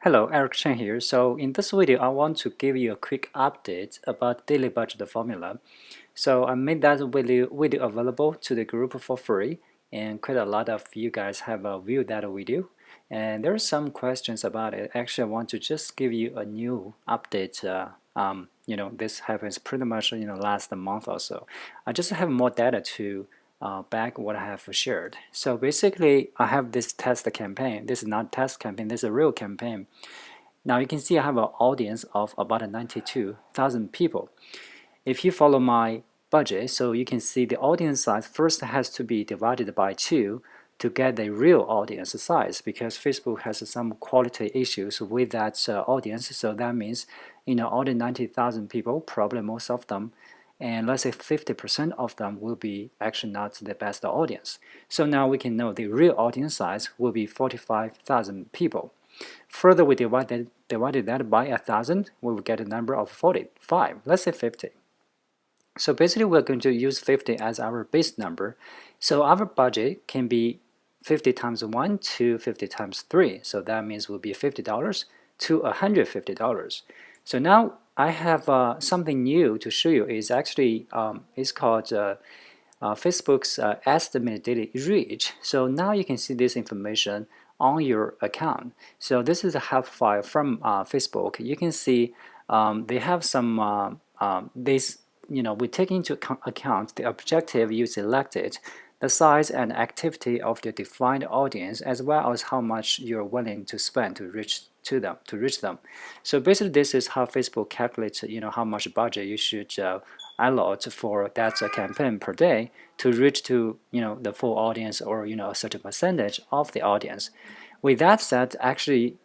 Hello, Eric Chen here. So in this video, I want to give you a quick update about daily budget formula. So I made that video available to the group for free, and quite a lot of you guys have viewed that video. And there are some questions about it. Actually, I want to just give you a new update. This happens pretty much last month or so. I just have more data to back what I have shared. So basically, I have this test campaign. This is not a test campaign. This is a real campaign. Now you can see I have an audience of about 92,000 people. If you follow my budget, so you can see the audience size first has to be divided by 2 to get the real audience size, because Facebook has some quality issues with that audience. So that means, all the 90,000 people, probably most of them, and let's say 50% of them will be actually not the best audience. So now we can know the real audience size will be 45,000 people. Further, we divided that by 1,000, we will get a number of 45, let's say 50. So basically, we're going to use 50 as our base number. So our budget can be 50 times 1 to 50 times 3. So that means will be $50 to $150. So now I have something new to show you. Is actually it's called Facebook's estimated daily reach. So now you can see this information on your account. So this is a help file from Facebook. You can see they have some we take into account the objective you selected, the size and activity of the defined audience, as well as how much you're willing to spend to reach them. So basically, this is how Facebook calculates, how much budget you should allot for that campaign per day to reach to, the full audience, or a certain percentage of the audience. With that said, actually,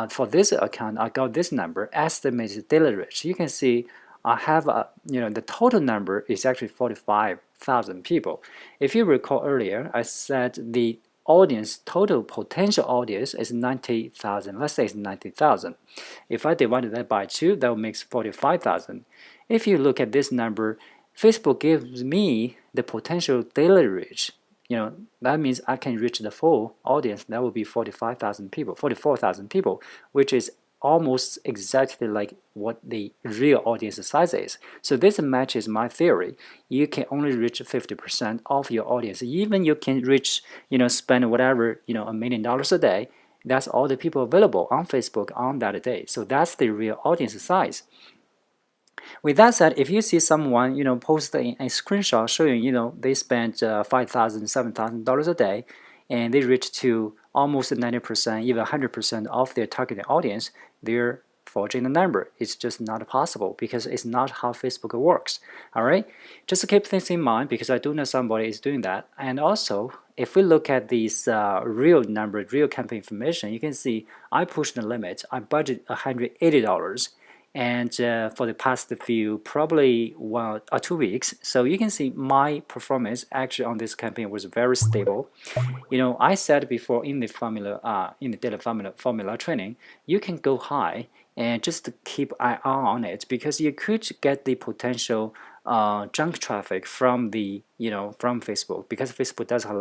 for this account, I got this number, estimated daily reach. You can see I have the total number is actually 45,000 people. If you recall earlier, I said the audience, total potential audience is 90,000. Let's say it's 90,000. If I divide that by 2, that makes 45,000. If you look at this number, Facebook gives me the potential daily reach. That means I can reach the full audience. That will be 45,000 people, 44,000 people, which is almost exactly like what the real audience size is. So this matches my theory. You can only reach 50% of your audience. Even you can reach, spend whatever, $1 million a day. That's all the people available on Facebook on that day. So that's the real audience size. With that said, if you see someone, post a screenshot showing, they spent $5,000, $7,000 a day, and they reach to almost 90%, even 100% of their targeted audience, they're forging the number. It's just not possible because it's not how Facebook works. All right, just keep this in mind because I do know somebody is doing that. And also, if we look at these real number, real campaign information, you can see I pushed the limit. I budget $180. And for the past few, probably 1 or 2 weeks. So you can see my performance actually on this campaign was very stable. I said before in the formula, in the daily formula training, you can go high and just keep eye on it because you could get the potential junk traffic from the from Facebook, because Facebook does have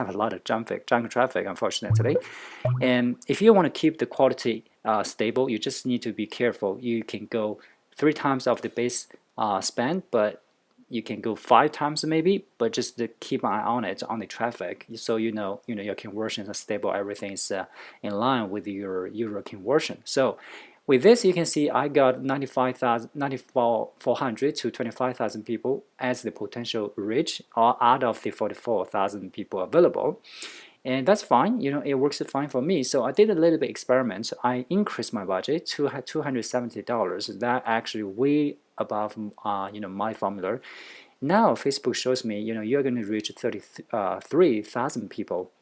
a lot of junk traffic, unfortunately. And if you want to keep the quality stable, you just need to be careful. You can go 3 times of the base spend, but you can go 5 times maybe, but just to keep an eye on it, on the traffic, so your conversions are stable, everything is in line with your conversion. So with this, you can see I got 9,400 to 25,000 people as the potential reach out of the 44,000 people available. And that's fine, it works fine for me. So I did a little bit experiment. I increased my budget to $270. That actually way above my formula. Now Facebook shows me you're going to reach 33,000 people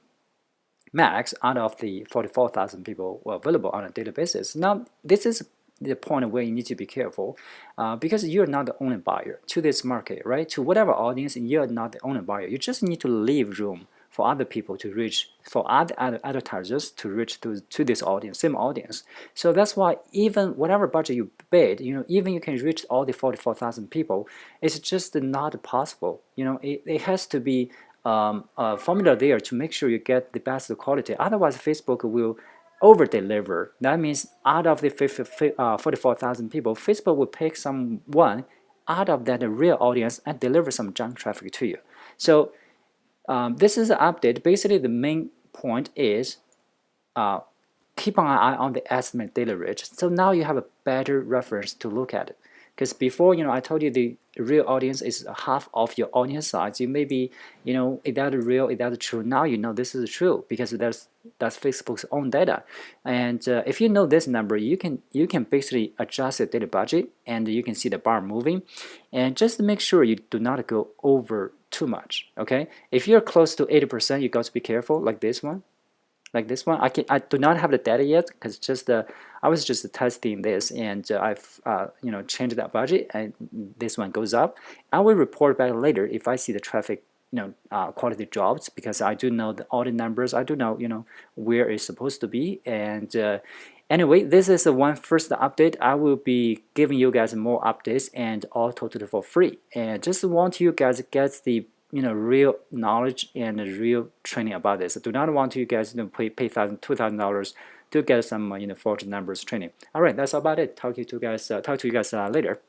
max out of the 44,000 people available on a daily basis. Now this is the point where you need to be careful because you're not the only buyer to this market, right? To whatever audience, you're not the only buyer. You just need to leave room for other people to reach, for other advertisers to reach to this audience, same audience. So that's why even whatever budget you bid, even you can reach all the 44,000 people, it's just not possible. It has to be a formula there to make sure you get the best quality. Otherwise, Facebook will over deliver. That means out of the 44,000 people, Facebook will pick someone out of that real audience and deliver some junk traffic to you. So this is an update. Basically, the main point is keep an eye on the estimate daily reach. So now you have a better reference to look at it. Because before, I told you the real audience is half of your audience size. You may be, is that real? Is that true? Now you know this is true because that's Facebook's own data. And if you know this number, you can basically adjust your daily budget, and you can see the bar moving. And just make sure you do not go over too much. Okay, if you're close to 80%, you got to be careful, like this one. I do not have the data yet because I was just testing this, and I've changed that budget, and this one goes up. I will report back later if I see the traffic quality drops, because I do know all the numbers. I do know where it's supposed to be. And anyway, this is the one first update. I will be giving you guys more updates, and all totally for free. And just want you guys to get the real knowledge and real training about this. I do not want you guys to pay $2,000 to get some fortune numbers training. All right, that's about it. Talk to you guys later.